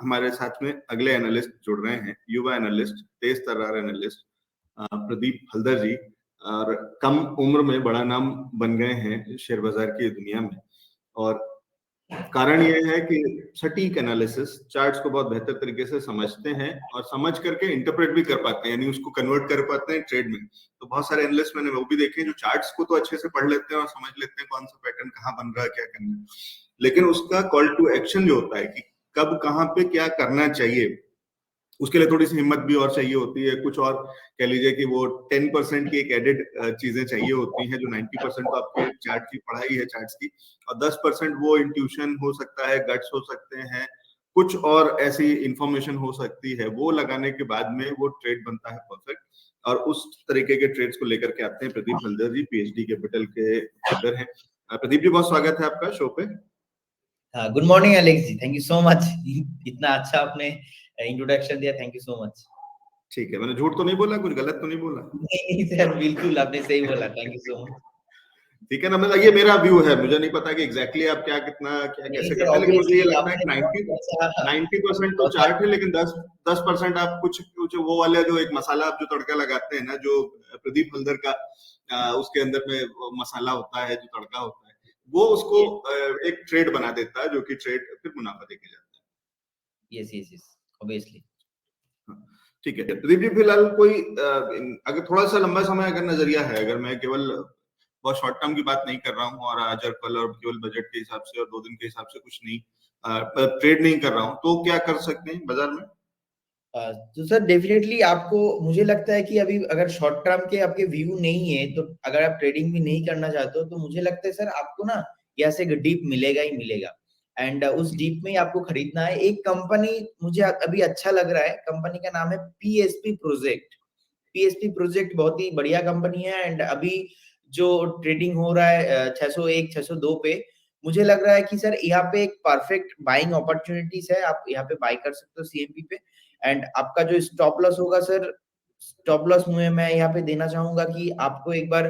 हमारे साथ में अगले एनालिस्ट जुड़ रहे हैं, युवा एनालिस्ट, तेज तर्रार एनालिस्ट प्रदीप हल्दर जी। और कम उम्र में बड़ा नाम बन गए हैं शेयर बाजार की दुनिया में। और कारण यह है कि सटीक एनालिसिस, चार्ट्स को बहुत बेहतर तरीके से समझते हैं और समझ करके इंटरप्रेट भी कर पाते हैं, यानी उसको कन्वर्ट कर पाते हैं ट्रेड में। तो बहुत सारे एनालिस्ट मैंने वो भी देखे जो चार्ट्स को तो अच्छे से पढ़ लेते हैं और समझ लेते हैं कौन सा पैटर्न कहाँ बन रहा है, क्या करना है, लेकिन उसका कॉल टू एक्शन जो होता है कि कब कहाँ पे क्या करना चाहिए, उसके लिए थोड़ी सी हिम्मत भी और चाहिए होती है। कुछ और कह लीजिए कि वो 10% की एक एडेड चीजें चाहिए होती हैं, जो 90% तो आपके चार्ट की पढ़ाई है चार्ट्स की, और 10% वो इंट्यूशन हो सकता है, गट्स हो सकते हैं, कुछ और ऐसी इंफॉर्मेशन हो सकती है, वो लगाने के बाद में वो ट्रेड बनता है परफेक्ट। और उस तरीके के ट्रेड्स को लेकर के आते हैं प्रदीप हल्दर जी, पीएचडी कैपिटल के फाउंडर हैं। प्रदीप जी, बहुत स्वागत है आपका शो पे। Good morning Alex ji, thank you so much. इतना अच्छा आपने इंट्रोडक्शन दिया, थैंक यू सो मच। ठीक है, मैंने झूठ तो नहीं बोला, कुछ गलत तो नहीं बोला? नहीं सर, बिल्कुल आपने सही बोला, थैंक यू सो मच। ठीक है ना, मतलब ये मेरा व्यू है, मुझे नहीं पता कि एग्जैक्टली आप क्या कितना क्या कैसे करते हैं, लेकिन मुझे ये लगता है कि 90% तो चार्ट है, लेकिन 10% आप कुछ कुछ वो वाले जो एक मसाला आप जो तड़का लगाते हैं ना, जो प्रदीप हल्दर का उसके अंदर में मसाला होता है, जो तड़का होता है, वो उसको एक ट्रेड बना देता है, जो कि ट्रेड फिर मुनाफा देके जाता है। Yes yes yes, obviously. ठीक है प्रदीप जी, फिलहाल कोई अगर थोड़ा सा लंबा समय अगर नजरिया है, अगर मैं केवल बहुत शॉर्ट टर्म की बात नहीं कर रहा हूँ और आज और कल और केवल बजट के हिसाब से और 2 दिन के हिसाब से कुछ नहीं ट्रेड नहीं कर रहा हूँ, तो क्या कर सकते हैं बाजार में? तो सर डेफिनेटली आपको, मुझे लगता है कि अभी अगर शॉर्ट टर्म के आपके व्यू नहीं है, तो अगर आप ट्रेडिंग भी नहीं करना चाहते हो, तो मुझे लगता है सर आपको ना यहाँ से डीप मिलेगा ही मिलेगा। एंड उस डीप में ही आपको खरीदना है। एक कंपनी मुझे अभी अच्छा लग रहा है, कंपनी का नाम है पीएसपी प्रोजेक्ट। पीएसपी प्रोजेक्ट बहुत ही बढ़िया कंपनी है। एंड अभी जो ट्रेडिंग हो रहा है 601 602 पे, मुझे लग रहा है कि सर यहाँ पे एक परफेक्ट बाइंग अपॉर्चुनिटीज है, आप यहाँ पे बाय कर सकते हो सीएमपी पे। एंड आपका जो स्टॉप लॉस होगा सर, स्टॉप लॉस मुझे मैं यहाँ पे देना चाहूंगा कि आपको एक बार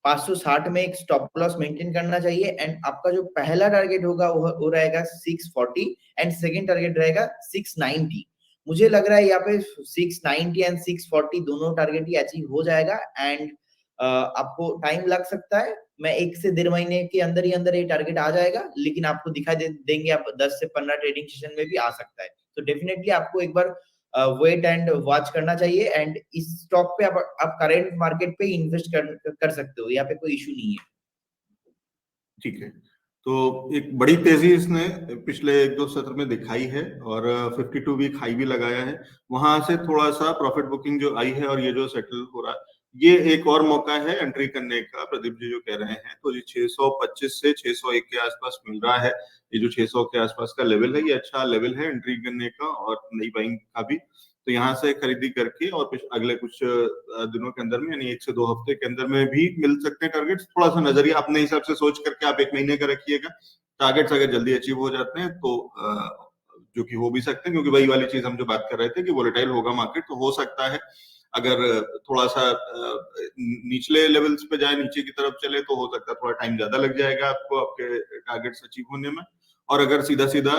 560 में एक स्टॉप लॉस मेंटेन करना चाहिए। एंड आपका जो पहला टारगेट होगा वो रहेगा 640 एंड सेकंड टारगेट रहेगा 690। मुझे लग रहा है यहाँ पे 690 एंड 640 दोनों टारगेट ही अचीव हो जाएगा। एंड आपको टाइम लग सकता है, मैं 1 से 1.5 महीने के अंदर ही अंदर ये टारगेट आ जाएगा, लेकिन आपको दिखाई देंगे आप 10 से 15 ट्रेडिंग सेशन में भी आ सकता है। तो डेफिनेटली आपको एक बार वेट एंड वॉच करना चाहिए। एंड इस स्टॉक पे आप करंट मार्केट पे इन्वेस्ट कर सकते हो, यहाँ पे कोई इशू नहीं है। ठीक है, तो एक बड़ी तेजी इसने पिछले 1-2 सत्र में दिखाई है और 52 वीक हाई भी लगाया है, वहां से थोड़ा सा प्रॉफिट बुकिंग जो आई है और ये जो सेटल हो रहा है, ये एक और मौका है एंट्री करने का। प्रदीप जी जो कह रहे हैं, तो ये 625 से 601 के आसपास मिल रहा है। ये जो 600 के आसपास का लेवल है, ये अच्छा लेवल है एंट्री करने का और नई बाइंग का भी। तो यहाँ से खरीदी करके और अगले कुछ दिनों के अंदर में, यानी 1 से 2 हफ्ते के अंदर में भी मिल सकते हैं टारगेट्स। थोड़ा सा नजरिया अपने हिसाब से सोच करके आप 1 महीने का रखिएगा। टारगेट्स अगर जल्दी अचीव हो जाते हैं तो जो कि हो भी सकते हैं, क्योंकि वही वाली चीज हम जो बात कर रहे थे कि वोलेटाइल होगा मार्केट, तो हो सकता है अगर थोड़ा सा निचले लेवल्स पे जाए, नीचे की तरफ चले, तो हो सकता है थोड़ा टाइम ज्यादा लग जाएगा आपको आपके टारगेट्स अचीव होने में। और अगर सीधा सीधा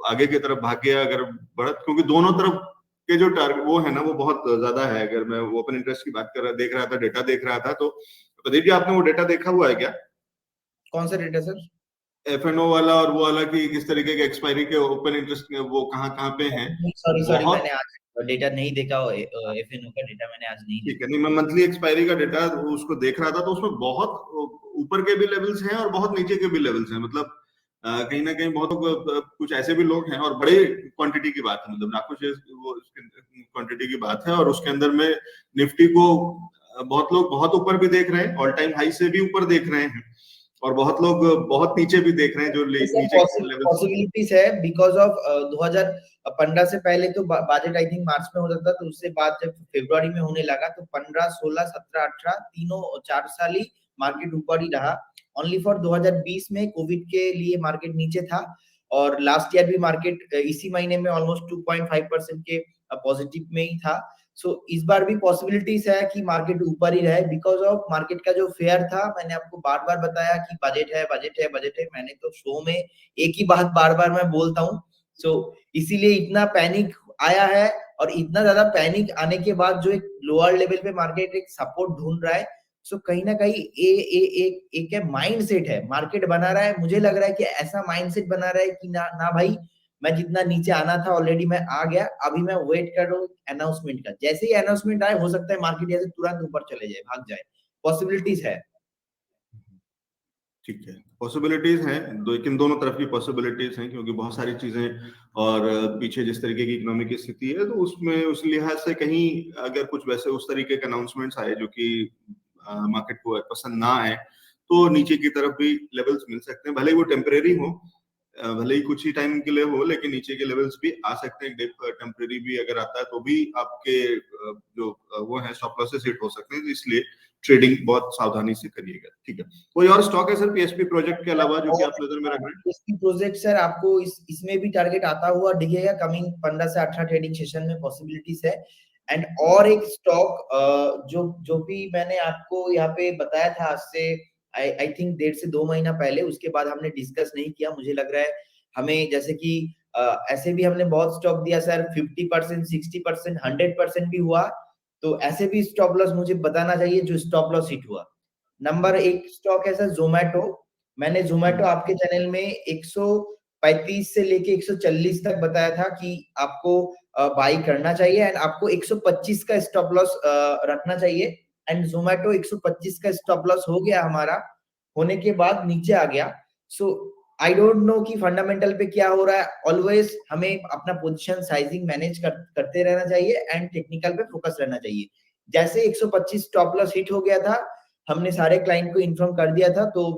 आगे की तरफ भाग गया अगर बढ़त, क्योंकि दोनों तरफ के जो टारगेट वो है ना, वो बहुत ज्यादा है। अगर मैं ओपन इंटरेस्ट की बात कर रहा देख रहा था, डेटा देख रहा था, तो प्रदीप जी आपने वो डेटा देखा हुआ है क्या? कौन सा डेटा सर? एफएनओ वाला और वो वाला की किस तरीके के एक्सपायरी के ओपन इंटरेस्ट वो कहाँ पे हैं? सॉरी बहुत मैंने आज डेटा नहीं देखा, एफएनओ का डेटा मैंने आज नहीं ठीक देखा। है, नहीं मैं मंथली एक्सपायरी का डेटा उसको देख रहा था, तो उसमें बहुत ऊपर के भी लेवल्स हैं और बहुत नीचे के भी लेवल्स हैं। मतलब कहीं ना कहीं बहुत कुछ ऐसे भी लोग हैं, और बड़े क्वांटिटी की बात है, मतलब लाखों शेयर वो क्वांटिटी की बात है। और उसके अंदर में निफ्टी को बहुत लोग बहुत ऊपर भी देख रहे हैं, ऑल टाइम हाई से भी ऊपर देख रहे हैं, और बहुत लोग बहुत नीचे भी देख रहे हैं, जो नीचे लेवल। पॉसिबिलिटीज है बिकॉज ऑफ 2015 से पहले तो बजट आई थिंक मार्च में होता था, तो उससे बाद जब फरवरी में होने लगा, तो 15 16 17 18 तीनों 4 साल ही मार्केट ऊपर ही रहा। ओनली फॉर 2020 में कोविड के लिए मार्केट नीचे था। और लास्ट ईयर भी मार्केट इसी महीने में ऑलमोस्ट 2.5% के पॉजिटिव में ही था। सो इस बार भी पॉसिबिलिटीज है कि मार्केट ऊपर ही रहे बिकॉज ऑफ मार्केट का जो फेयर था। मैंने आपको बार बार बताया कि बजट है, बजट है, बजट है। मैंने तो शो में एक ही बात बार बार मैं बोलता हूँ। सो इसीलिए इतना पैनिक आया है, और इतना ज्यादा पैनिक आने के बाद जो एक लोअर लेवल पे मार्केट एक सपोर्ट ढूंढ रहा है। सो कहीं ना कहीं एक माइंडसेट है मार्केट बना रहा है। मुझे लग रहा है कि ऐसा माइंडसेट बना रहा है कि ना ना भाई, मैं जितना नीचे आना था ऑलरेडी मैं आ गया, अभी मैं वेट कर रहा हूँ अनाउंसमेंट का। जैसे ही अनाउंसमेंट आए, हो सकता है मार्केट ऐसे तुरंत ऊपर चले जाए, भाग जाए, पॉसिबिलिटीज है। ठीक है, पॉसिबिलिटीज हैं दो, लेकिन दोनों तरफ की पॉसिबिलिटीज हैं, क्योंकि बहुत सारी चीजें और पीछे जिस तरीके की इकोनॉमिक स्थिति है, तो उसमें उस लिहाज से कहीं अगर कुछ वैसे उस तरीके के अनाउंसमेंट्स आए जो कि मार्केट को पसंद ना आए, तो नीचे की तरफ भी लेवल्स मिल सकते हैं, भले ही वो टेम्परेरी हो, भले ही कुछ ही टाइम के लिए हो, लेकिन नीचे के लेवल्स भी आ सकते हैं। डिप टेम्परेरी भी अगर आता है तो भी आपके जो वो है स्टॉप लॉसेस हिट हो सकते हैं, तो इसलिए ट्रेडिंग बहुत सावधानी से करिएगा। ठीक है, कोई और स्टॉक है सर पीएसपी प्रोजेक्ट के अलावा जो कि आप नजर में रख रहे हैं? पीएसपी प्रोजेक्ट सर आपको इसमें भी टारगेट आता हुआ दिखेगा कमिंग 15 से 18 ट्रेडिंग सेशन में, पॉसिबिलिटीज है। एंड और एक स्टॉक जो जो भी मैंने आपको यहाँ पे बताया था आज से आई थिंक 1.5 से 2 महीना पहले, उसके बाद हमने डिस्कस नहीं किया। मुझे लग रहा है हमें, जैसे कि ऐसे भी हमने बहुत स्टॉक दिया सर, 50%, 60%, 100% भी हुआ। तो ऐसे भी स्टॉप लॉस मुझे बताना चाहिए जो स्टॉप लॉस हिट हुआ। नंबर एक स्टॉक है सर जोमेटो। मैंने जोमेटो आपके चैनल में 135 से लेके 140 तक बताया था कि आपको बाई करना चाहिए एंड आपको 125 का स्टॉप लॉस रखना चाहिए। एंड जोमेटो 125 का स्टॉप लॉस हो गया हमारा, होने के बाद नीचे आ गया। सो आई डोंट नो कि फंडामेंटल पे क्या हो रहा है। ऑलवेज हमें अपना पोजीशन साइजिंग मैनेज करते रहना चाहिए एंड टेक्निकल पे फोकस रहना चाहिए। जैसे 125 स्टॉप लॉस हिट हो गया था, हमने सारे क्लाइंट को इन्फॉर्म कर दिया था। तो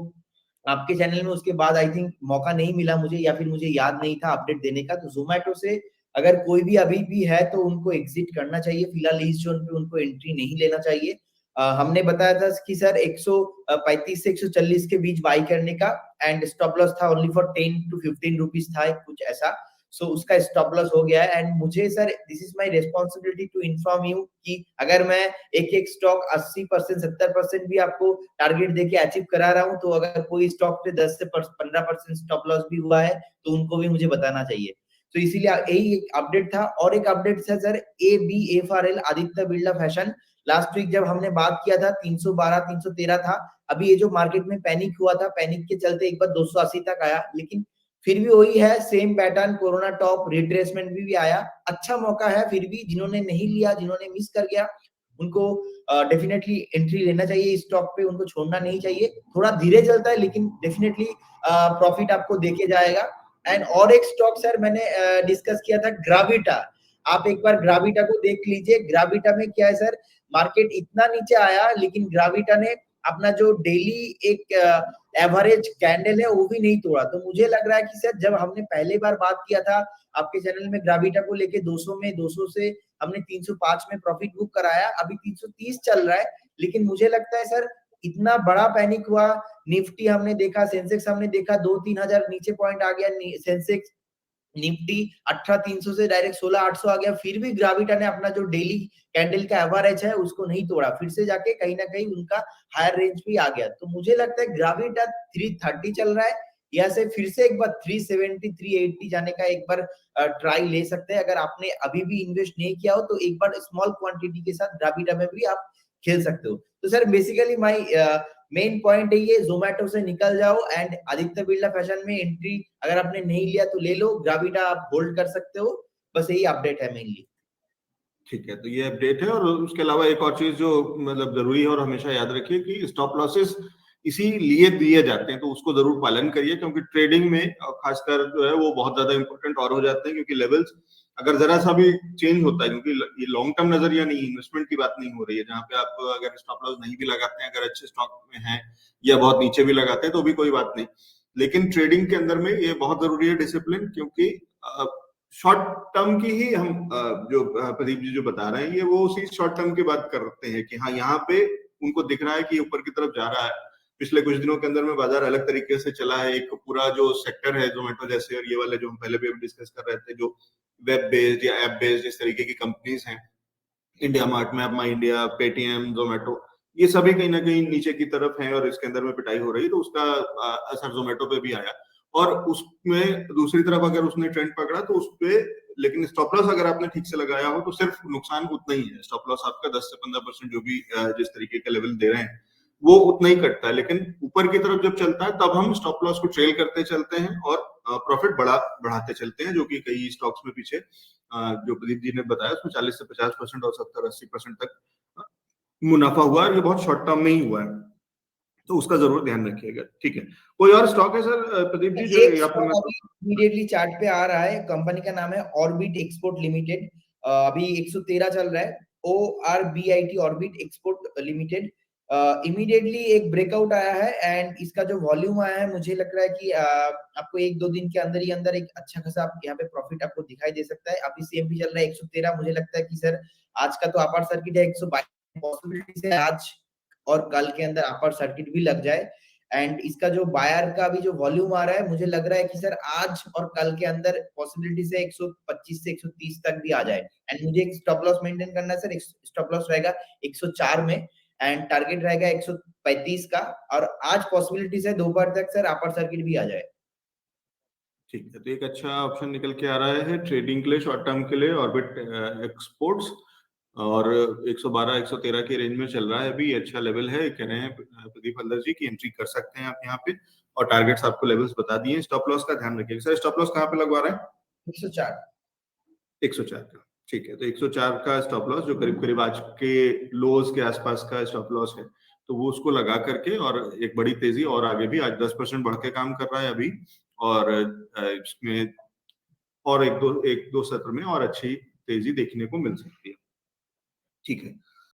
आपके चैनल में उसके बाद आई थिंक मौका नहीं मिला मुझे, या फिर मुझे याद नहीं था अपडेट देने का। तो जोमेटो से अगर कोई भी अभी भी है तो उनको एग्जिट करना चाहिए, फिलहाल इस जोन पे उनको एंट्री नहीं लेना चाहिए। हमने बताया था कि सर 135 से 140 के बीच बाई करने का, एंड स्टॉप लॉस था ओनली फॉर 10 to 15 रुपीज था, कुछ ऐसा। सो उसका स्टॉप लॉस हो गया है। एंड मुझे sir this is my responsibility to inform you कि अगर मैं एक एक स्टॉक 80%, 70% भी आपको टारगेट देके अचीव करा रहा हूं, तो अगर कोई स्टॉक पे 10 से 15% स्टॉप लॉस भी हुआ है तो उनको भी मुझे बताना चाहिए। तो इसीलिए यही एक अपडेट था। और एक अपडेट था sir ABFRL, Aditya Birla fashion. Last week जब हमने बात किया था 312, 313 था। अभी ये जो मार्केट में पैनिक हुआ था, पैनिक के चलते एक बार 280 तक आया, लेकिन फिर भी वही है, same pattern, corona top retracement भी आया। अच्छा मौका है फिर भी, जिन्होंने नहीं लिया, जिन्होंने मिस कर गया, उनको डेफिनेटली एंट्री लेना चाहिए इस स्टॉक पे, उनको छोड़ना नहीं चाहिए। थोड़ा धीरे चलता है लेकिन डेफिनेटली प्रॉफिट आपको देके जाएगा। एंड और एक स्टॉक सर मैंने डिस्कस किया था, ग्राविटा। आप एक बार ग्राविटा को देख लीजिए। ग्राविटा में क्या है सर, मार्केट इतना नीचे आया लेकिन ग्राविटा ने अपना जो डेली एक एवरेज कैंडल है वो भी नहीं तोड़ा। तो मुझे लग रहा है कि सर जब हमने पहले बार बात किया था आपके चैनल में ग्राविटा को लेके 200 में, 200 से हमने 305 में प्रॉफिट बुक कराया, अभी 330 चल रहा है। लेकिन मुझे लगता है सर इतना बड़ा पैनिक हुआ, निफ्टी हमने देखा, सेंसेक्स हमने देखा 2-3 हजार नीचे पॉइंट आ गया, सेंसेक्स निफ्टी 18,300 से डायरेक्ट 16,800 आ गया, फिर भी ग्राविटा ने अपना जो डेली कैंडल का एवरेज है उसको नहीं तोड़ा, फिर से जाके कहीं ना कहीं उनका हायर रेंज भी आ गया। तो मुझे लगता है ग्राविटा 330 चल रहा है, यहाँ से फिर से एक बार 370, 380 जाने का एक बार ट्राई ले सकते हैं। अगर आपने अभी भी इन्वेस्ट नहीं किया हो तो एक बार स्मॉल क्वांटिटी के साथ ग्राविटा में भी आप खेल सकते हो। तो sir basically my main point है ये, जोमेटो से निकल जाओ एंड आदित्य बिरला फैशन में एंट्री अगर आपने नहीं लिया तो ले लो, ग्राविटा आप होल्ड कर सकते हो। बस यही अपडेट है मेनली। ठीक है, तो ये अपडेट है। और उसके अलावा एक और चीज जो मतलब जरूरी है और हमेशा याद रखिए कि स्टॉप लॉसेस इसीलिए दिए जाते हैं, तो उसको जरूर पालन करिए, क्योंकि ट्रेडिंग में खासकर जो है वो बहुत ज्यादा इंपॉर्टेंट और हो जाते हैं, क्योंकि लेवल्स अगर जरा सा भी चेंज होता है, क्योंकि ये लॉन्ग टर्म नजरिया नहीं, इन्वेस्टमेंट की बात नहीं हो रही है, जहाँ पे आप अगर स्टॉप लॉस नहीं भी लगाते हैं, अगर अच्छे स्टॉक में हैं या बहुत नीचे भी लगाते हैं तो भी कोई बात नहीं, लेकिन ट्रेडिंग के अंदर में ये बहुत जरूरी है डिसिप्लिन, क्योंकि शॉर्ट टर्म की ही हम जो प्रदीप जी जो बता रहे हैं, ये वो उसी शॉर्ट टर्म की बात करते हैं कि हाँ यहाँ पे उनको दिख रहा है कि ऊपर की तरफ जा रहा है। पिछले कुछ दिनों के अंदर में बाजार अलग तरीके से चला है, एक पूरा जो सेक्टर है जोमेटो जैसे और ये वाले जो हम पहले भी डिस्कस कर रहे थे, जो वेब बेस्ड या ऐप बेस्ड इस तरीके की कंपनीज हैं, इंडिया मार्ट, मैप माई इंडिया, पेटीएम, जोमेटो, ये सभी कहीं ना कहीं नीचे की तरफ हैं और इसके अंदर में पिटाई हो रही है, तो उसका असर जोमेटो पे भी आया। और उसमें दूसरी तरफ अगर उसने ट्रेंड पकड़ा तो उस पे, लेकिन स्टॉप लॉस अगर आपने ठीक से लगाया हो तो सिर्फ नुकसान उतना ही है। स्टॉप लॉस आपका 10 से 15% जो भी जिस तरीके का लेवल दे रहे हैं वो उतना ही कटता है, लेकिन ऊपर की तरफ जब चलता है तब हम स्टॉप लॉस को ट्रेल करते चलते हैं और प्रॉफिट बढ़ाते चलते हैं, जो कि कई स्टॉक्स में पीछे जो प्रदीप जी ने बताया उसमें 40 से 50% और 70-80% तक मुनाफा हुआ है। ये बहुत शॉर्ट टर्म में ही हुआ है, तो उसका जरूर ध्यान रखिएगा। ठीक है, कोई और स्टॉक है सर प्रदीप जी जो एक आपने? स्टॉक अभी इमीडिएटली चार्ट पे आ रहा है, कंपनी का नाम है ऑर्बिट एक्सपोर्ट लिमिटेड। अभी 113 चल रहा है, ORBIT orbit export limited. Immediately एक ब्रेकआउट आया है एंड इसका जो वॉल्यूम आया है मुझे लग रहा है कि आपको 1-2 दिन के अंदर ही अंदर एक अच्छा खासा आप यहाँ पे प्रॉफिट आपको दिखाई दे सकता है। अभी CMP चल रहा है 113, मुझे लगता है कि सर आज का तो अपर सर्किट है 122, पॉसिबिलिटी है आज और कल के अंदर अपर सर्किट भी लग जाए। एंड इसका जो बायर का भी जो वॉल्यूम आ रहा है मुझे लग रहा है कि सर आज और कल के अंदर पॉसिबिलिटी से 125 से 130 तक भी आ जाए। एंड मुझे एक स्टॉप लॉस मेंटेन करना है सर, स्टॉप लॉस रहेगा 104 में एंड टारगेट रहेगा 135 का, और आज पॉसिबिलिटी है दोपहर तक सर अपर सर्किट भी आ जाए। ठीक है, तो एक अच्छा ऑप्शन निकल के आ रहा है ट्रेडिंग के लिए, शॉर्ट टर्म के लिए, ऑर्बिट एक्सपोर्ट्स, और 112 113 की रेंज में चल रहा है अभी। अच्छा लेवल है, कह रहे हैं प्रदीप हल्दर जी की एंट्री कर सकते हैं आप यहाँ पे, और टारगेट्स आपको लेवल्स बता दिए। स्टॉप लॉस का ध्यान रखिएगा सर। स्टॉप लॉस कहाँ पे लगवा रहे हैं? 104। 104 का, ठीक है। तो 104 का स्टॉप लॉस जो करीब करीब आज के लोज के आसपास का स्टॉप लॉस है, तो वो उसको लगा करके, और एक बड़ी तेजी और आगे भी आज 10% बढ़ के काम कर रहा है अभी, और इसमें और एक दो सत्र में और अच्छी तेजी देखने को मिल सकती है। ठीक है,